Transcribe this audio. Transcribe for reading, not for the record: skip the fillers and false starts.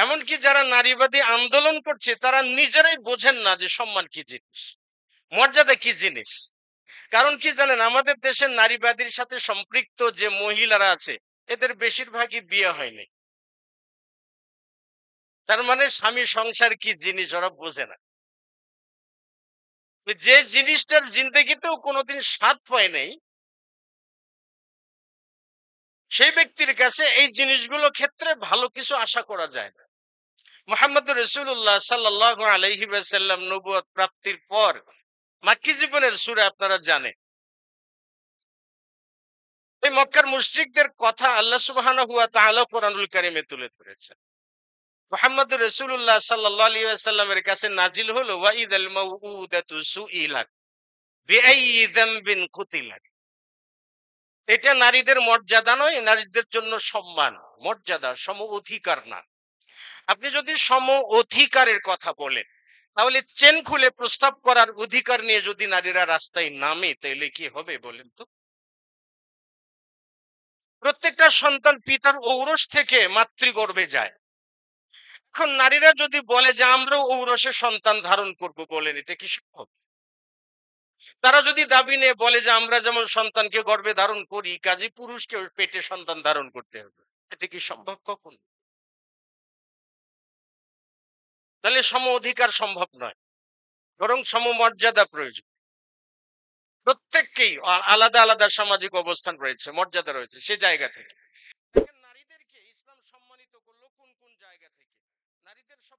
এমনকি যারা নারীবাদী আন্দোলন করছে তারা নিজেরাই বোঝেন না যে সম্মান কি জিনিস, মর্যাদা কি জিনিস। কারণ কি জানেন, আমাদের দেশের নারীবাদীর সাথে সম্পৃক্ত যে মহিলারা আছে এদের বেশিরভাগই বিয়ে হয়নি। তার মানে স্বামী সংসার কি জিনিস ওরা বোঝে না। যে জিনিসটার জিন্দেগিতেও কোনোদিন স্বাদ পায় নাই, সেই ব্যক্তির কাছে এই জিনিসগুলো ক্ষেত্রে ভালো কিছু আশা করা যায় না। মুহাম্মদ রাসূলুল্লাহ সাল্লাল্লাহু আলাইহি ওয়াসাল্লাম নবুয়ত প্রাপ্তির পর মাক্কী জীবনের সূরা আপনারা জানেন। এই মক্কার মুশরিকদের কথা আল্লাহ সুবহানাহু ওয়া তাআলা কোরআনুল কারীমে তুলে ধরেছেন। মুহাম্মদ রাসূলুল্লাহ সাল্লাল্লাহু আলাইহি ওয়াসাল্লামের কাছে নাজিল হলো ওয়া ইযাল মাউউদাতু সুইলাত বিআইয়ি যামবিন কুতিলাত। এটা নারীদের মর্যাদা নয়, নারীদের জন্য সম্মান, মর্যাদা, সম অধিকার না। আপনি যদি সম অধিকারের কথা বলেন, তাহলে চেন খুলে প্রস্তাব করার অধিকার নিয়ে যদি নারীরা রাস্তায় নামে তাহলে কি হবে বলেন তো? প্রত্যেকটা সন্তান পিতার ঔরস থেকে মাতৃগর্ভে যায়। এখন নারীরা যদি বলে যে আমরাও ঔরসে সন্তান ধারণ করব, বলেন এটা কি সম্ভব? তারা যদি দাবি নিয়ে বলে যে আমরা যেমন সন্তানকে গর্ভে ধারণ করি কাজী পুরুষকে পেটে সন্তান ধারণ করতে হবে, এটা কি সম্ভব কখন? তাহলে সম অধিকার সম্ভব নয়, বরং সমমর্যাদা প্রয়োজন। প্রত্যেককেই আলাদা আলাদা সামাজিক অবস্থান রয়েছে, মর্যাদা রয়েছে, সে জায়গা থেকে দেখেন নারীদেরকে ইসলাম সম্মানিত করলো কোন কোন জায়গা থেকে। নারীদের সব